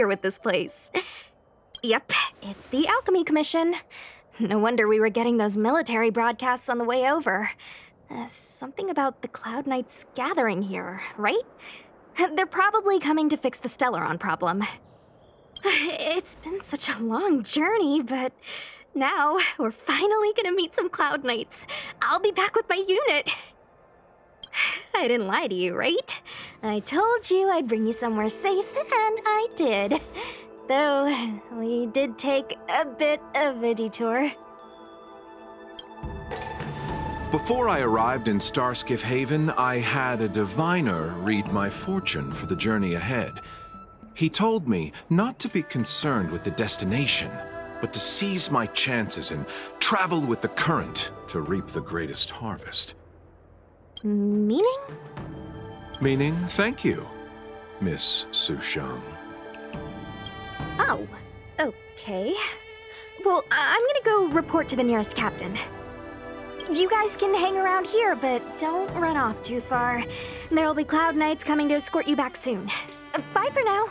familiar with this place. Yep, it's the Alchemy Commission. No wonder we were getting those military broadcasts on the way over. Something about the Cloud Knights gathering here, right? They're probably coming to fix the Stellaron problem. It's been such a long journey, but now we're finally gonna meet some Cloud Knights. I'll be back with my unit. I didn't lie to you, right? I told you I'd bring you somewhere safe, and I did. Though, we did take a bit of a detour. Before I arrived in Starskiff Haven, I had a diviner read my fortune for the journey ahead. He told me not to be concerned with the destination, but to seize my chances and travel with the current to reap the greatest harvest. Meaning? Meaning, thank you, Miss Sushang. Oh, okay. Well, I'm gonna go report to the nearest captain. You guys can hang around here, but don't run off too far. There'll be Cloud Knights coming to escort you back soon. Bye for now.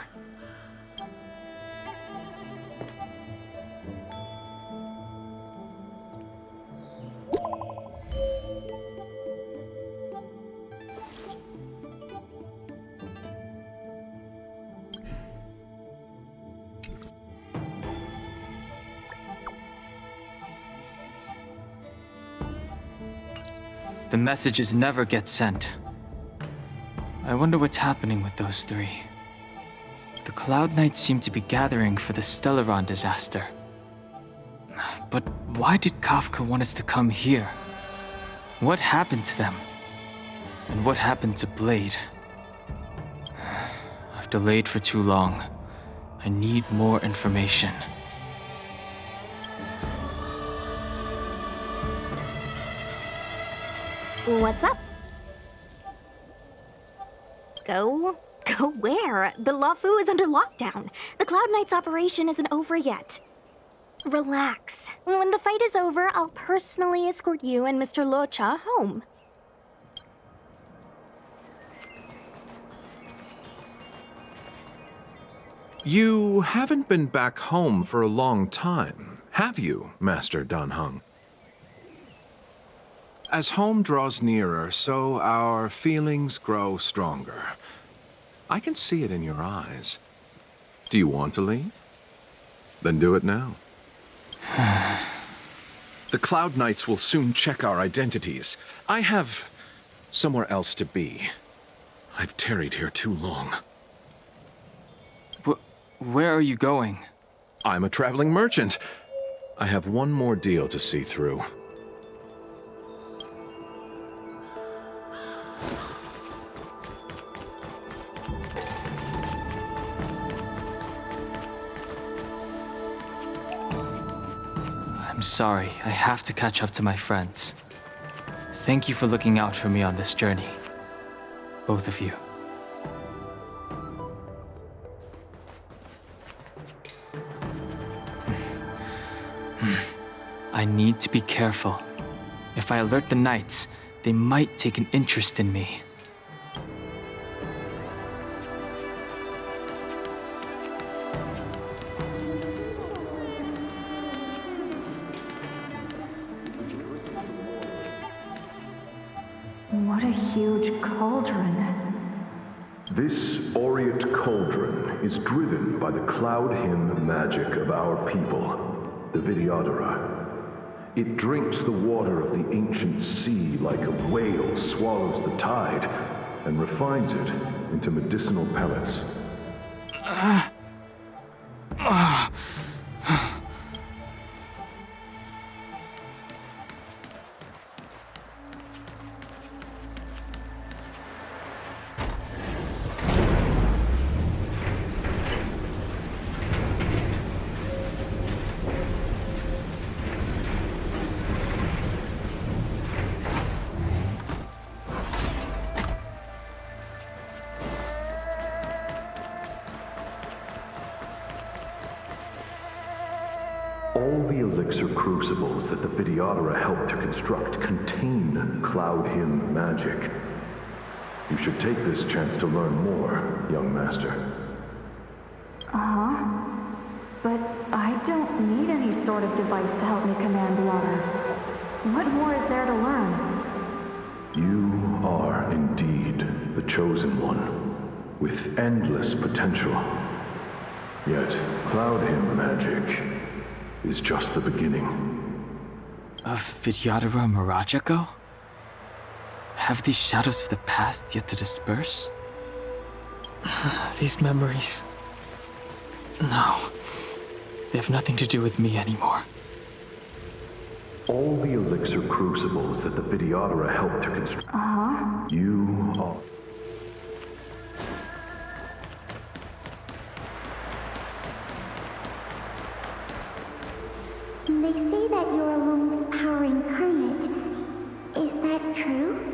The messages never get sent. I wonder what's happening with those three. The Cloud Knights seem to be gathering for the Stellaron disaster. But why did Kafka want us to come here? What happened to them? And what happened to Blade? I've delayed for too long. I need more information. What's up? Go where? The Luofu is under lockdown. The Cloud Knights operation isn't over yet. Relax. When the fight is over, I'll personally escort you and Mr. Locha home. You haven't been back home for a long time, have you, Master Danheng? As home draws nearer, so our feelings grow stronger. I can see it in your eyes. Do you want to leave? Then do it now. The Cloud Knights will soon check our identities. I have somewhere else to be. I've tarried here too long. Where are you going? I'm a traveling merchant. I have one more deal to see through. I'm sorry, I have to catch up to my friends. Thank you for looking out for me on this journey. Both of you. I need to be careful. If I alert the Knights, they might take an interest in me. What a huge cauldron. This aureate cauldron is driven by the cloud hymn magic of our people, the Vidyadhara. It drinks the water of the ancient sea like a whale swallows the tide and refines it into medicinal pellets. All the elixir crucibles that the Vidyadhara helped to construct contain cloud hymn magic. You should take this chance to learn more, young master. Uh-huh. But I don't need any sort of device to help me command water. What more is there to learn? You are indeed the chosen one, with endless potential. Yet, Cloud Hymn magic is just the beginning. Of Vidyadhara Mirajago? Have these shadows of the past yet to disperse? These memories... No. They have nothing to do with me anymore. All the elixir crucibles that the Vidyadhara helped to construct. You are... They say that you're a Lune's power incarnate. Is that true?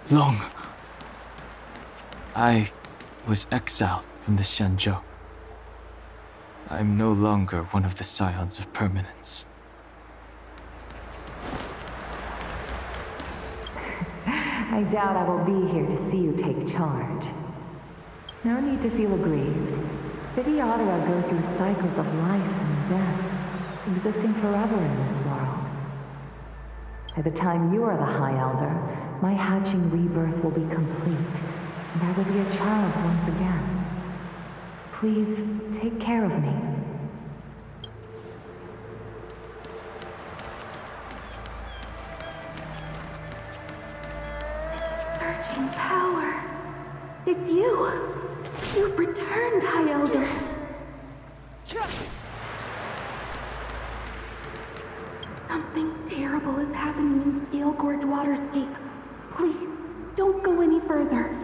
Long. I was exiled from the Xianzhou. I'm no longer one of the Scions of Permanence. I doubt I will be here to see you take charge. No need to feel aggrieved. Vidyadhara go through cycles of life and death, existing forever in this world. By the time you are the High Elder, my hatching rebirth will be complete, and I will be a child once again. Please, take care of me. Surging power. It's you. You've returned, High Elder. Something terrible is happening in Scale Gorge Waterscape. Please, don't go any further.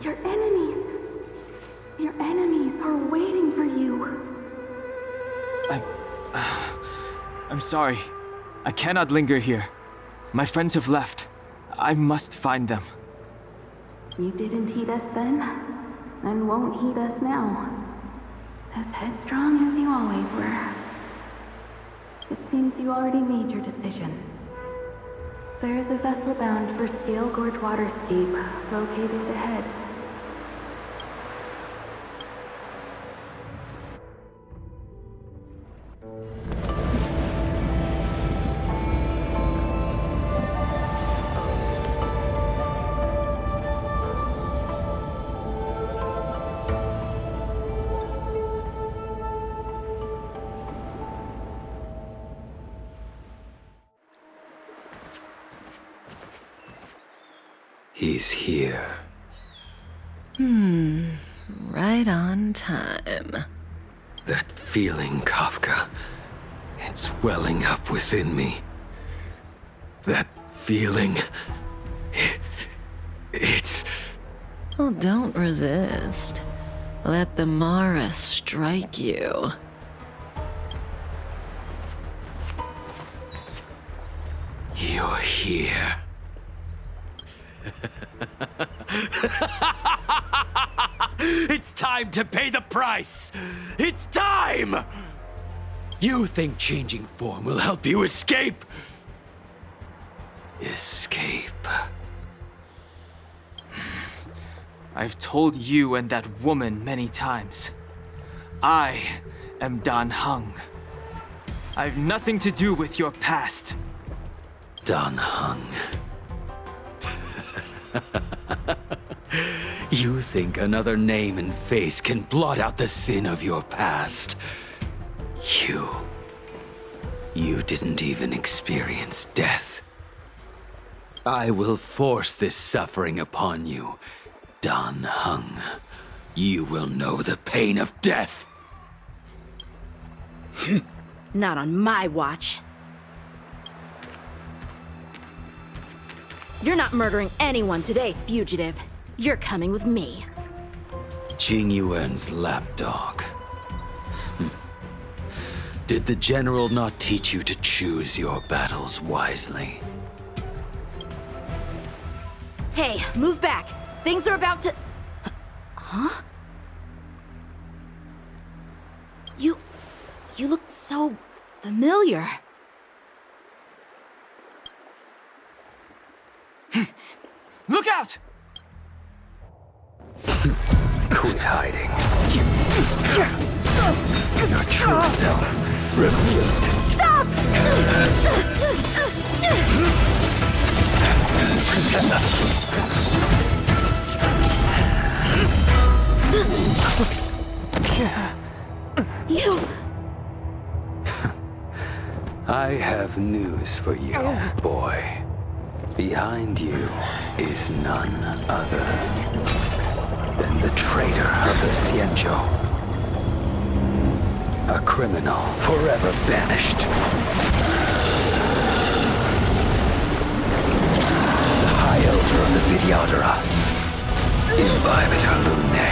Your enemies are waiting for you. I'm sorry. I cannot linger here. My friends have left. I must find them. You didn't heed us then, and won't heed us now. As headstrong as you always were. It seems you already made your decision. There is a vessel bound for Scale Gorge Waterscape, located ahead. He's here. Right on time. That feeling, Kafka. It's welling up within me. That feeling... It's... Oh, don't resist. Let the Mara strike you. You're here. It's time to pay the price! It's time! You think changing form will help you escape? Escape. I've told you and that woman many times. I am Dan Heng. I've nothing to do with your past. Dan Heng. You think another name and face can blot out the sin of your past? You didn't even experience death. I will force this suffering upon you, Dan Heng. You will know the pain of death. Not on my watch. You're not murdering anyone today, fugitive. You're coming with me. Jing Yuan's lapdog. Did the general not teach you to choose your battles wisely? Hey, move back. Things are about to... Huh? You look so familiar. Look out! Quit hiding. Your true self revealed. Stop! You... I have news for you, boy. Behind you is none other than the traitor of the Xianzhou. A criminal forever banished. The High Elder of the Videodora. Pожiratelь Lune.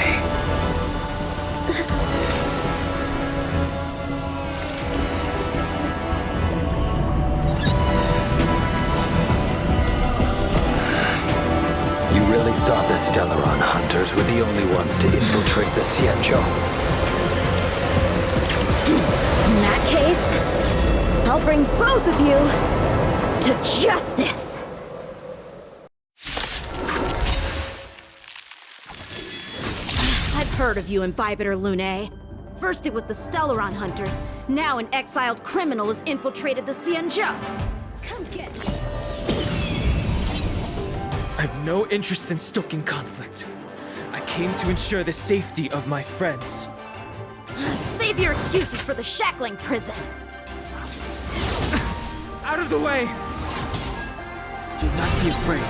You really thought the Stellaron hunters were the only ones to infiltrate the Xianzhou? In that case, I'll bring both of you to justice! I've heard of you and Pожiratelь Lune. First it was the Stellaron hunters, now an exiled criminal has infiltrated the Xianzhou. Come get me. I have no interest in stoking conflict. I came to ensure the safety of my friends. Save your excuses for the shackling prison. Out of the way! Do not be afraid.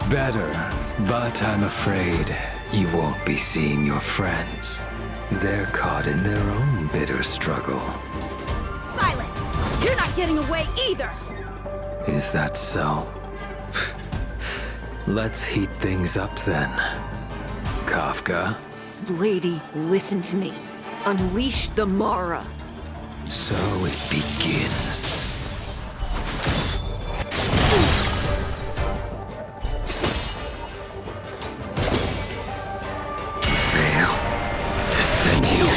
Better, but I'm afraid you won't be seeing your friends. They're caught in their own bitter struggle. Silence! You're not getting away either! Is that so? Let's heat things up then. Kafka? Lady, listen to me. Unleash the Mara. So it begins. Fail to send you.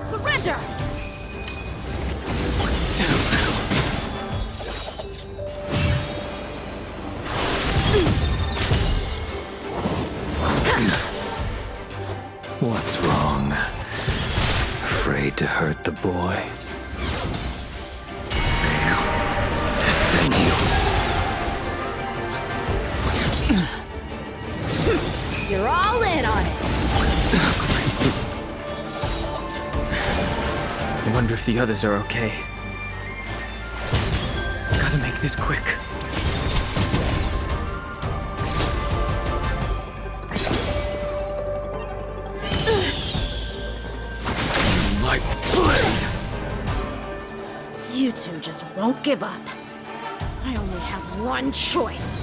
Surrender! What's wrong? Afraid to hurt the boy? Fail to send you. You're all in on it! I wonder if the others are okay. Gotta make this quick. My blade! You two just won't give up. I only have one choice.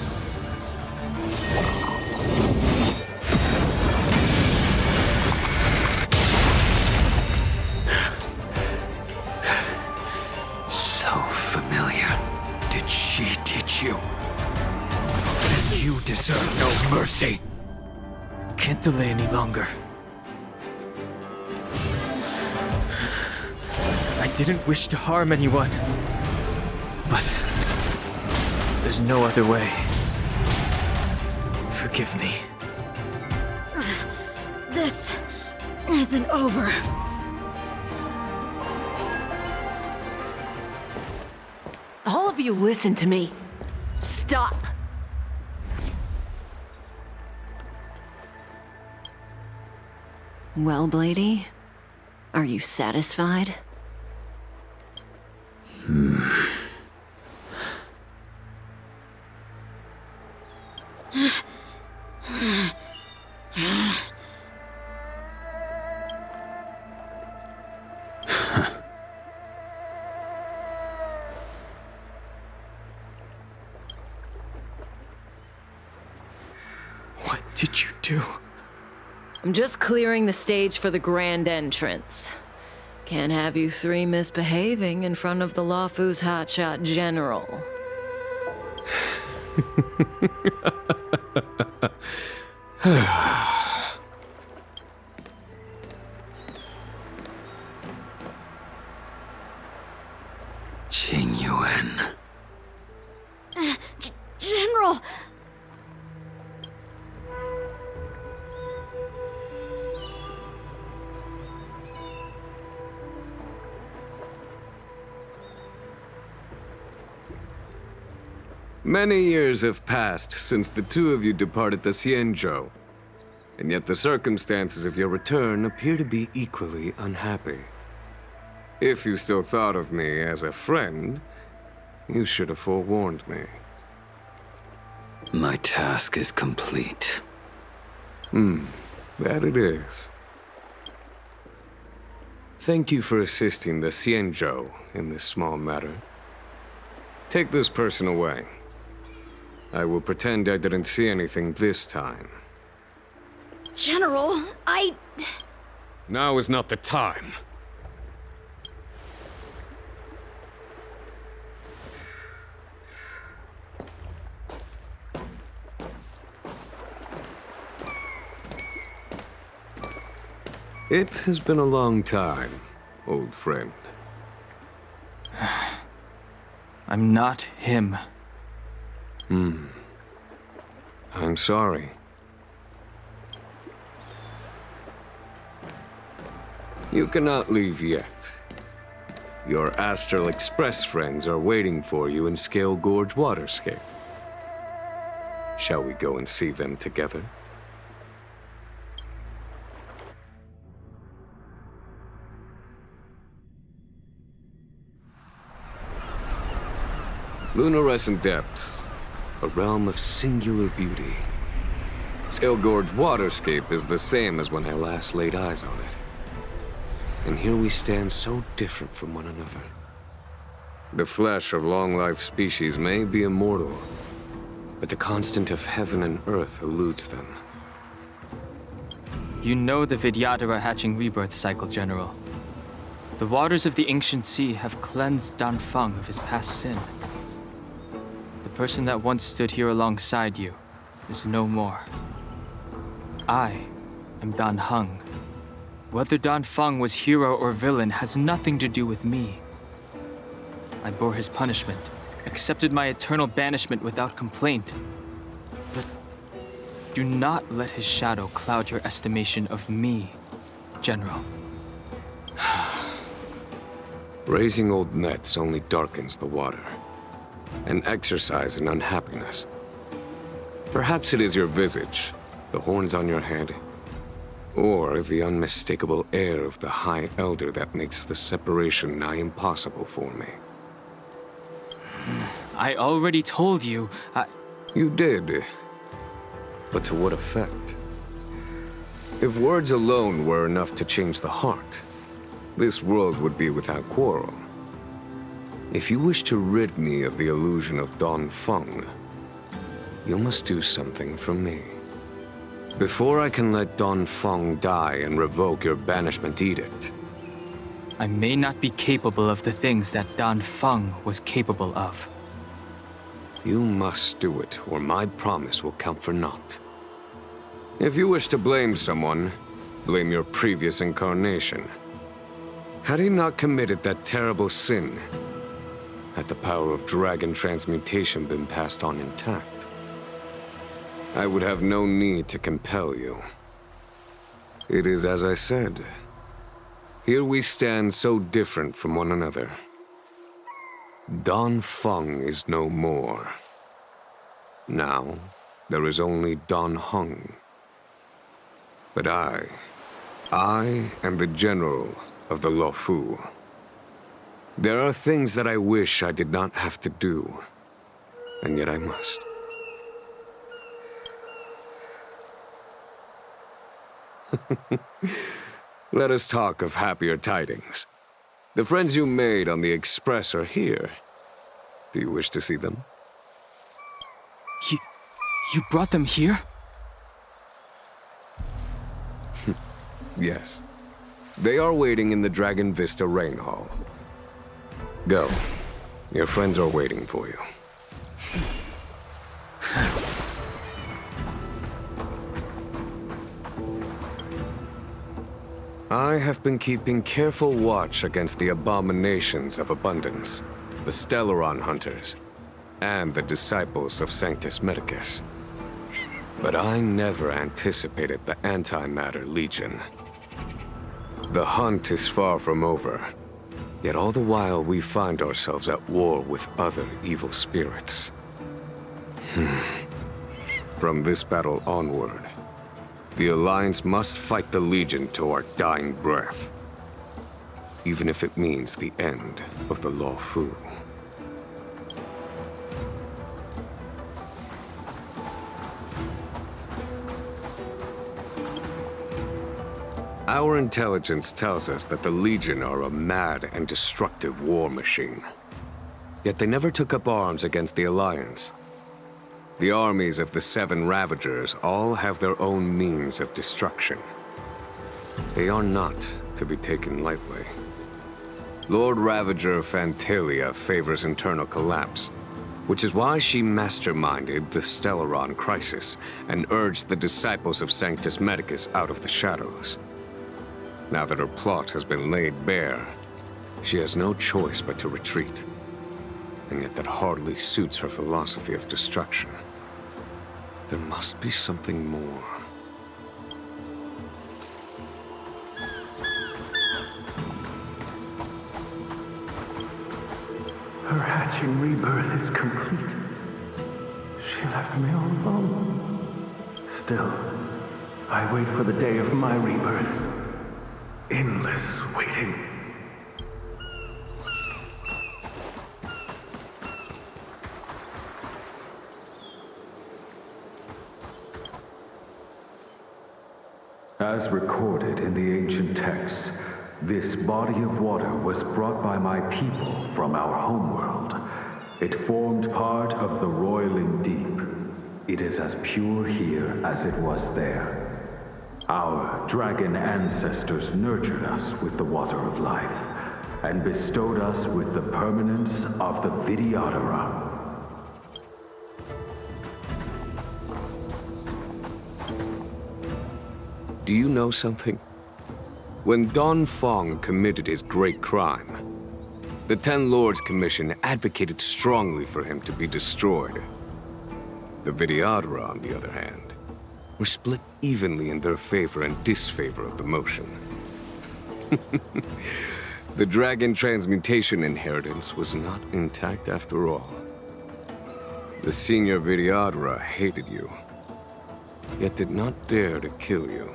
So familiar. Did she teach you? Then you deserve no mercy. Can't delay any longer. I didn't wish to harm anyone. But there's no other way. Forgive me. This isn't over. All of you listen to me. Stop. Well, Blady, are you satisfied? What did you do? I'm just clearing the stage for the grand entrance. Can't have you three misbehaving in front of the Luofu's hotshot general. Many years have passed since the two of you departed the Xianzhou, and yet the circumstances of your return appear to be equally unhappy. If you still thought of me as a friend, you should have forewarned me. My task is complete. That it is. Thank you for assisting the Xianzhou in this small matter. Take this person away. I will pretend I didn't see anything this time. General, Now is not the time. It has been a long time, old friend. I'm not him. I'm sorry. You cannot leave yet. Your Astral Express friends are waiting for you in Scale Gorge Waterscape. Shall we go and see them together? Lunarescent Depths, a realm of singular beauty. Scale Gorge Waterscape is the same as when I last laid eyes on it. And here we stand so different from one another. The flesh of long-life species may be immortal, but the constant of heaven and earth eludes them. You know the Vidyadhara hatching rebirth cycle, General. The waters of the ancient sea have cleansed Danfeng of his past sin. The person that once stood here alongside you is no more. I am Dan Heng. Whether Danfeng was hero or villain has nothing to do with me. I bore his punishment, accepted my eternal banishment without complaint. But do not let his shadow cloud your estimation of me, General. Raising old nets only darkens the water. An exercise in unhappiness. Perhaps it is your visage, the horns on your head, or the unmistakable air of the High Elder that makes the separation nigh impossible for me. I already told you, You did. But to what effect? If words alone were enough to change the heart, this world would be without quarrel. If you wish to rid me of the illusion of Danfeng, you must do something for me. Before I can let Danfeng die and revoke your banishment edict, I may not be capable of the things that Danfeng was capable of. you must do it, or my promise will count for naught. If you wish to blame someone, blame your previous incarnation. Had he not committed that terrible sin, had the power of dragon transmutation been passed on intact, I would have no need to compel you. It is as I said. Here we stand so different from one another. Danfeng is no more. Now, there is only Dan Heng. But I am the general of the Luofu. There are things that I wish I did not have to do, and yet I must. Let us talk of happier tidings. The friends you made on the Express are here. Do you wish to see them? You brought them here? Yes. They are waiting in the Dragon Vista Rain Hall. Go. Your friends are waiting for you. I have been keeping careful watch against the abominations of abundance, the Stellaron Hunters, and the disciples of Sanctus Medicus. But I never anticipated the Antimatter Legion. The hunt is far from over, yet all the while we find ourselves at war with other evil spirits. From this battle onward, the Alliance must fight the Legion to our dying breath. Even if it means the end of the Law Fu. Our intelligence tells us that the Legion are a mad and destructive war machine. Yet they never took up arms against the Alliance. The armies of the Seven Ravagers all have their own means of destruction. They are not to be taken lightly. Lord Ravager Fantalia favors internal collapse, which is why she masterminded the Stellaron crisis and urged the disciples of Sanctus Medicus out of the shadows. Now that her plot has been laid bare, she has no choice but to retreat. And yet that hardly suits her philosophy of destruction. There must be something more. Her hatching rebirth is complete. She left me all alone. Still, I wait for the day of my rebirth. Endless waiting. As recorded in the ancient texts, this body of water was brought by my people from our homeworld. It formed part of the roiling deep. It is as pure here as it was there. Our dragon ancestors nurtured us with the water of life, and bestowed us with the permanence of the Vidyadhara. Do you know something? When Don Fong committed his great crime, the Ten Lords Commission advocated strongly for him to be destroyed. The Vidyadhara, on the other hand, were split evenly in their favor and disfavor of the motion. The dragon transmutation inheritance was not intact after all. The senior Vidyadhara hated you, yet did not dare to kill you.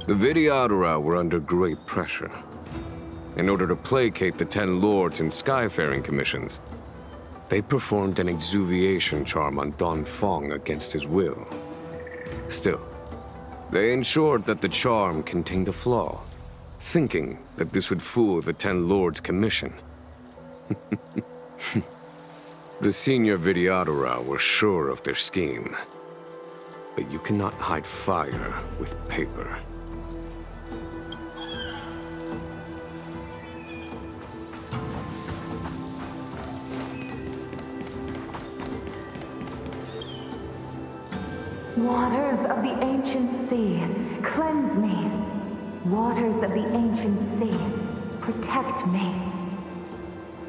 The Vidyadhara were under great pressure. In order to placate the Ten Lords and Skyfaring Commissions, they performed an exuviation charm on Don Fong against his will. Still, they ensured that the charm contained a flaw, thinking that this would fool the Ten Lords Commission. The senior Vidyadhara were sure of their scheme. But you cannot hide fire with paper. Waters of the ancient sea, cleanse me. Waters of the ancient sea, protect me.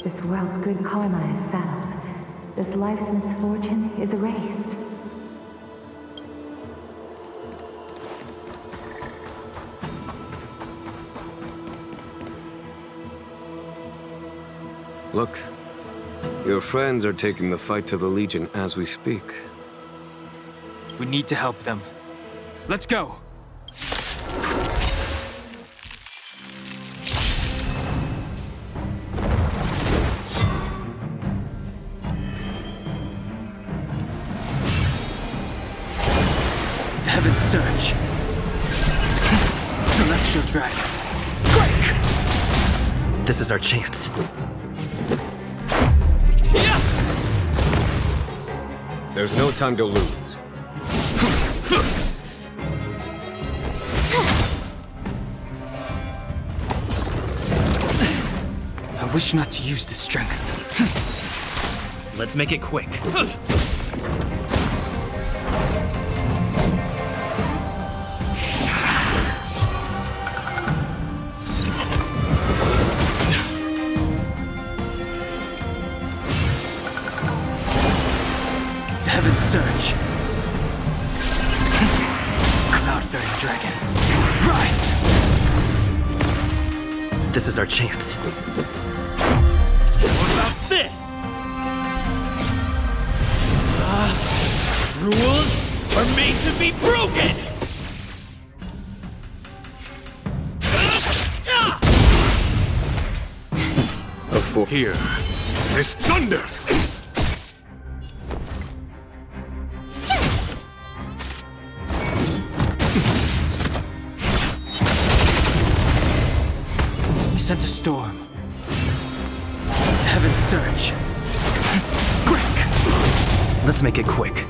This world's good karma is settled. This life's misfortune is erased. Look, your friends are taking the fight to the Legion as we speak. We need to help them. Let's go! Heaven's Surge. Celestial Dragon. Break! This is our chance. There's no time to lose. I wish not to use this strength. Let's make it quick. Heaven's Surge. Cloud-bearing dragon. Rise! This is our chance. What about this? Rules are made to be broken! Here, this thunder! He sent a storm. Heaven's surge. Quick! Let's make it quick.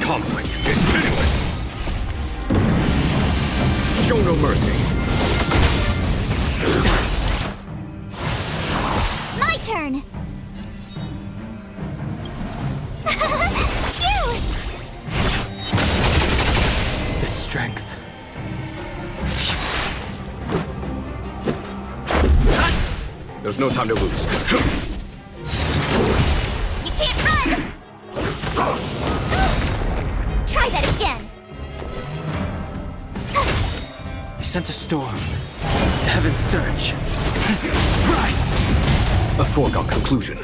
Conflict is pitiless! Show no mercy! My turn! The strength. There's no time to lose. You can't run! Try that again! He sent a storm. Heaven's surge. Rise! A foregone conclusion.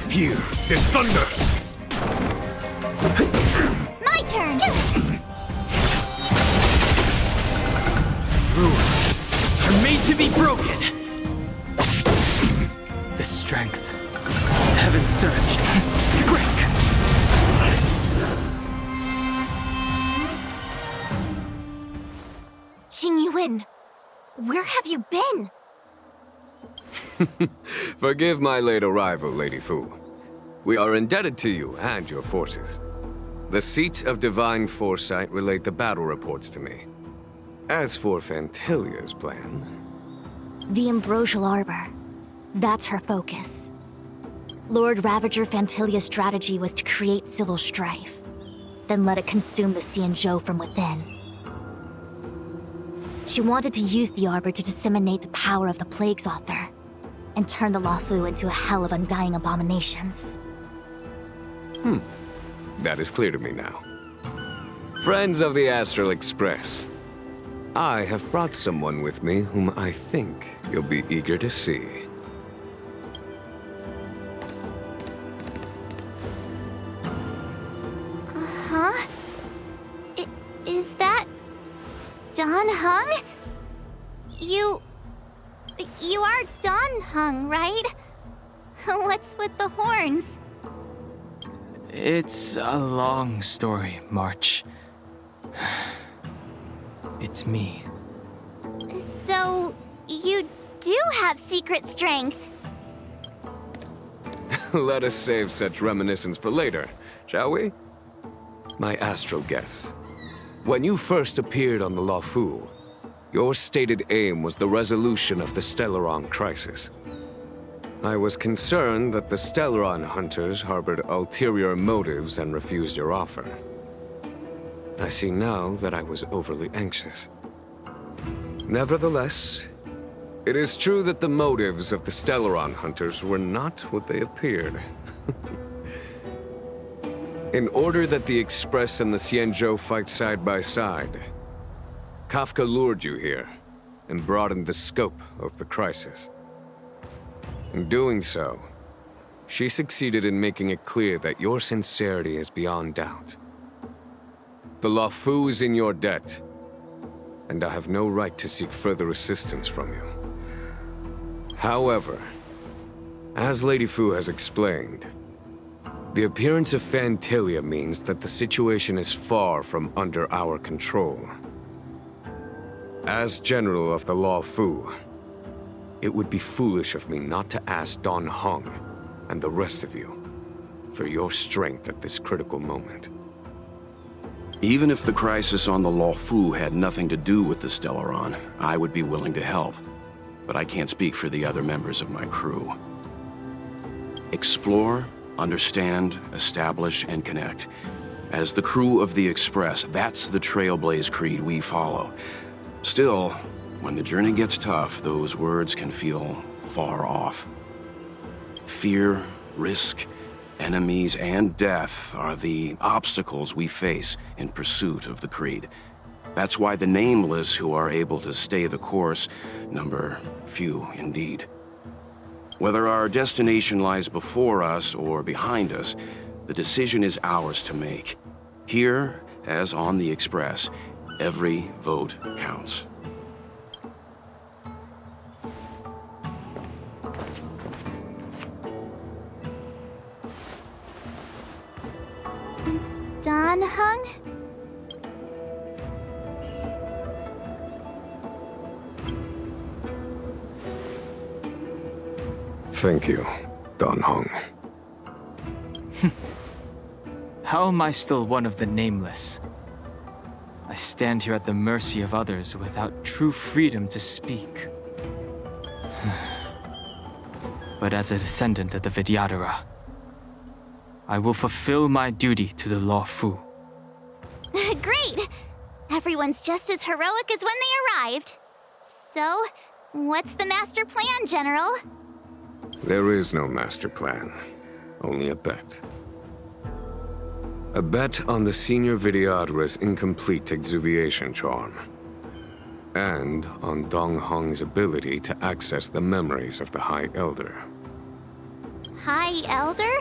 Here is thunder! My turn! Rules are made to be broken! The strength. Heaven's surge. Quick! Yuan, where have you been? Forgive my late arrival, Lady Fu. We are indebted to you and your forces. The Seat of Divine Foresight relayed the battle reports to me. As for Fantilia's plan... The Ambrosial Arbor. That's her focus. Lord Ravager Fantilia's strategy was to create civil strife, then let it consume the Xianzhou from within. She wanted to use the Arbor to disseminate the power of the Plague's author, and turn the Luofu into a hell of undying abominations. That is clear to me now. Friends of the Astral Express, I have brought someone with me whom I think you'll be eager to see. Huh? Is that... Dan Heng? You are Dan Heng, right? What's with the horns? It's a long story, March. It's me. So, you do have secret strength. Let us save such reminiscence for later, shall we? My astral guess. When you first appeared on the Luofu, your stated aim was the resolution of the Stellaron crisis. I was concerned that the Stellaron hunters harbored ulterior motives and refused your offer. I see now that I was overly anxious. Nevertheless, it is true that the motives of the Stellaron hunters were not what they appeared. In order that the Express and the Xianzhou fight side by side, Kafka lured you here and broadened the scope of the crisis. In doing so, she succeeded in making it clear that your sincerity is beyond doubt. The Luofu is in your debt, and I have no right to seek further assistance from you. However, as Lady Fu has explained, the appearance of Fantilia means that the situation is far from under our control. As General of the Luofu, it would be foolish of me not to ask Dan Heng and the rest of you for your strength at this critical moment. Even if the crisis on the Luofu had nothing to do with the Stellaron, I would be willing to help. But I can't speak for the other members of my crew. Explore, understand, establish, and connect. As the crew of the Express, that's the Trailblaze creed we follow. Still, when the journey gets tough, those words can feel far off. Fear, risk, enemies, and death are the obstacles we face in pursuit of the creed. That's why the nameless who are able to stay the course number few indeed. Whether our destination lies before us or behind us, The decision is ours to make. Here, as on the Express, every vote counts. Dan Hung? Thank you, Dan Hung. How am I still one of the nameless? I stand here at the mercy of others without true freedom to speak. But as a descendant of the Vidyadhara, I will fulfill my duty to the Law Fu. Great! Everyone's just as heroic as when they arrived. So, what's the master plan, General? There is no master plan, only a bet. A bet on the senior Vidyadhara's incomplete exuviation charm. And on Dong Hong's ability to access the memories of the High Elder. High Elder?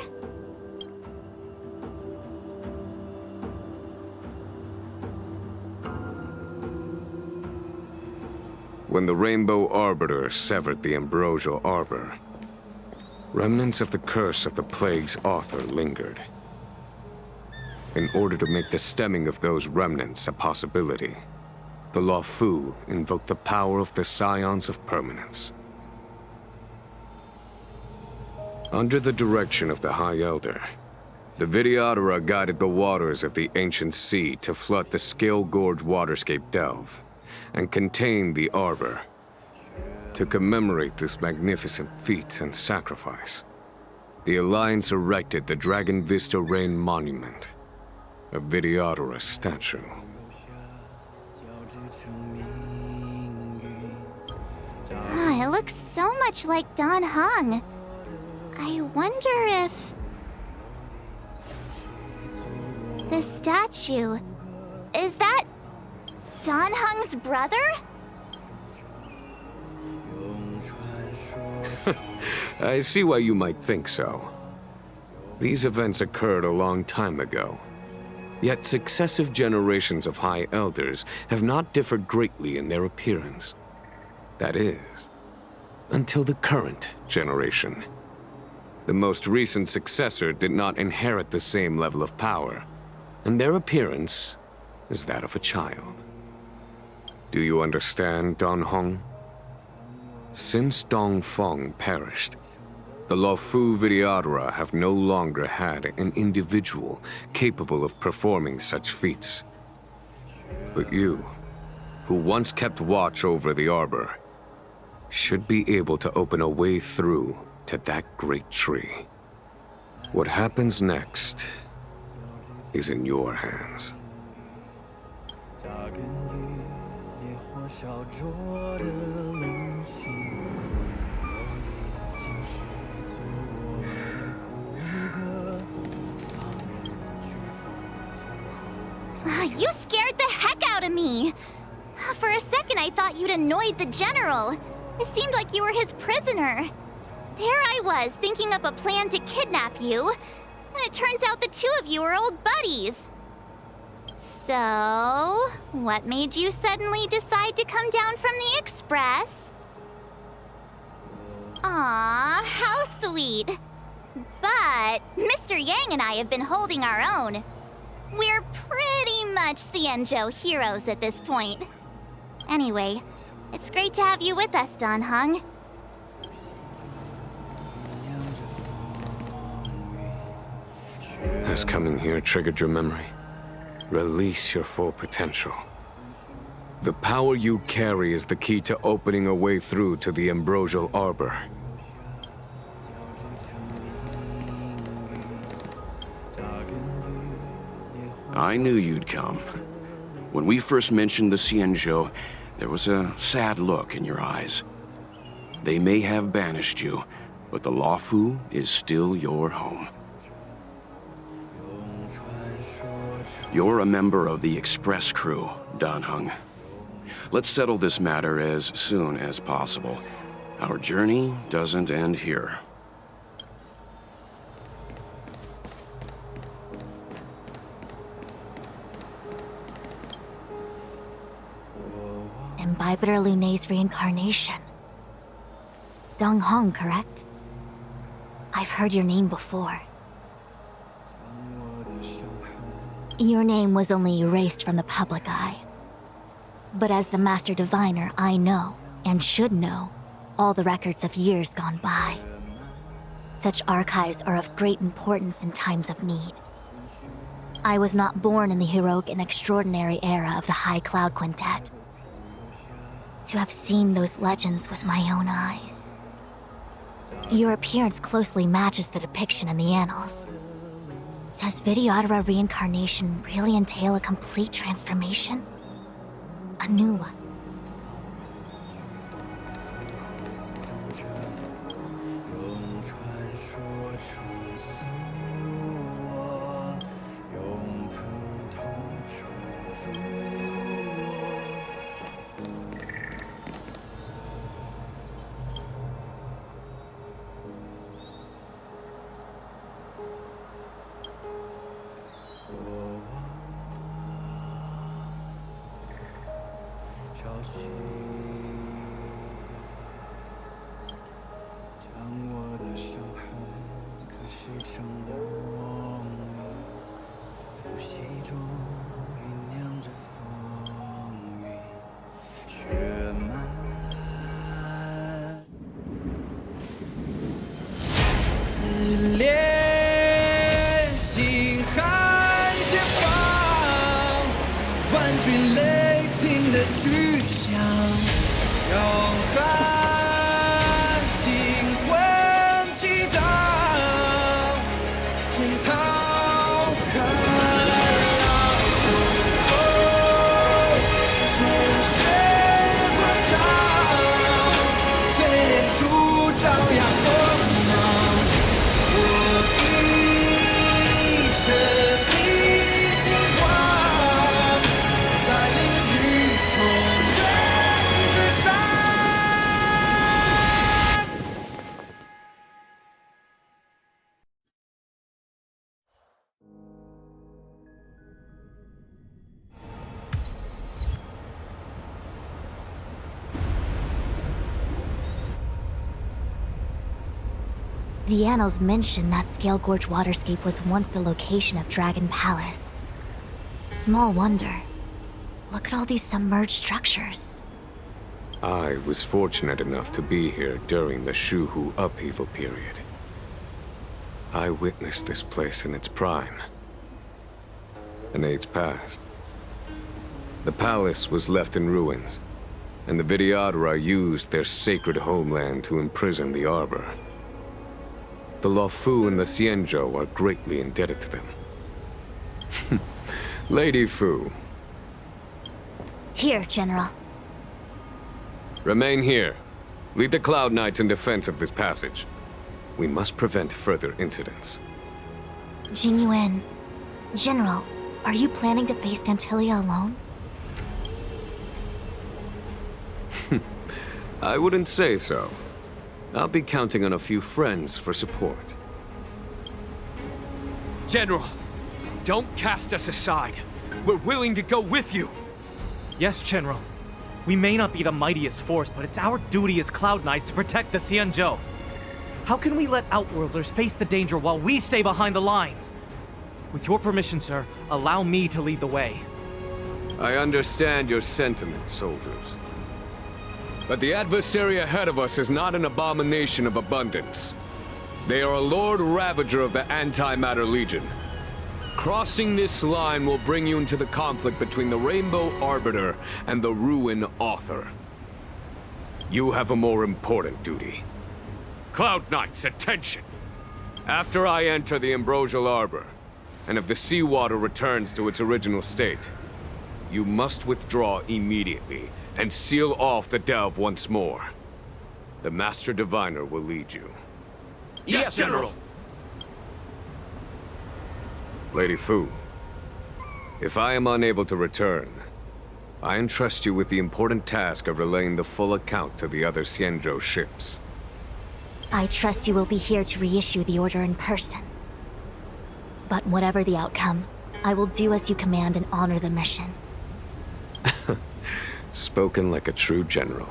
When the Rainbow Arbiter severed the Ambrosial Arbor, remnants of the curse of the Plague's author lingered. In order to make the stemming of those remnants a possibility, the Law Fu invoked the power of the Scions of Permanence. Under the direction of the High Elder, the Vidyadhara guided the waters of the ancient sea to flood the Scale Gorge waterscape delve and contain the Arbor. To commemorate this magnificent feat and sacrifice, the Alliance erected the Dragon Vista Rain Monument, a Vidyadhara statue. It looks so much like Dan Hung. I wonder if... the statue... is that... Dan Hung's brother? I see why you might think so. These events occurred a long time ago. Yet successive generations of High Elders have not differed greatly in their appearance. That is, until the current generation. The most recent successor did not inherit the same level of power, and their appearance is that of a child. Do you understand, Dan Hong? Since Dong Feng perished, the Law Fu Vidyadhara have no longer had an individual capable of performing such feats. But you, who once kept watch over the Arbor, should be able to open a way through to that great tree. What happens next is in your hands. You scared the heck out of me! For a second I thought you'd annoyed the General. It seemed like you were his prisoner. There I was, thinking up a plan to kidnap you. And it turns out the two of you are old buddies. So, what made you suddenly decide to come down from the Express? Aw, how sweet. But Mr. Yang and I have been holding our own. We're pretty much Xianzhou heroes at this point. Anyway, it's great to have you with us, Dan Hung. Has coming here triggered your memory? Release your full potential. The power you carry is the key to opening a way through to the Ambrosial Arbor. I knew you'd come. When we first mentioned the Xianzhou, there was a sad look in your eyes. They may have banished you, but the Law Fu is still your home. You're a member of the Express crew, Dan Hung. Let's settle this matter as soon as possible. Our journey doesn't end here. Bipedar Lunay's reincarnation. Dong Hong, correct? I've heard your name before. Your name was only erased from the public eye. But as the Master Diviner, I know, and should know, all the records of years gone by. Such archives are of great importance in times of need. I was not born in the heroic and extraordinary era of the High Cloud Quintet. To have seen those legends with my own eyes. Your appearance closely matches the depiction in the annals. Does Vidyadhara reincarnation really entail a complete transformation? A new one? The annals mention that Scale Gorge waterscape was once the location of Dragon Palace. Small wonder. Look at all these submerged structures. I was fortunate enough to be here during the Shuhu upheaval period. I witnessed this place in its prime. An age passed. The palace was left in ruins, and the Vidyadhara used their sacred homeland to imprison the Arbor. The Luofu and the Xianzhou are greatly indebted to them. Lady Fu. Here, General. Remain here. Lead the Cloud Knights in defense of this passage. We must prevent further incidents. Jin Yuan. General, are you planning to face Dantilia alone? I wouldn't say so. I'll be counting on a few friends for support. General, don't cast us aside. We're willing to go with you. Yes, General. We may not be the mightiest force, but it's our duty as Cloud Knights to protect the Xianzhou. How can we let Outworlders face the danger while we stay behind the lines? With your permission, sir, allow me to lead the way. I understand your sentiments, soldiers. But the adversary ahead of us is not an abomination of abundance. They are a Lord Ravager of the Antimatter Legion. Crossing this line will bring you into the conflict between the Rainbow Arbiter and the Ruin Author. You have a more important duty. Cloud Knights, attention! After I enter the Ambrosial Arbor, and if the seawater returns to its original state, you must withdraw immediately and seal off the delve once more. The Master Diviner will lead you. Yes, General! Lady Fu, if I am unable to return, I entrust you with the important task of relaying the full account to the other Xianzhou ships. I trust you will be here to reissue the order in person. But whatever the outcome, I will do as you command and honor the mission. Spoken like a true general.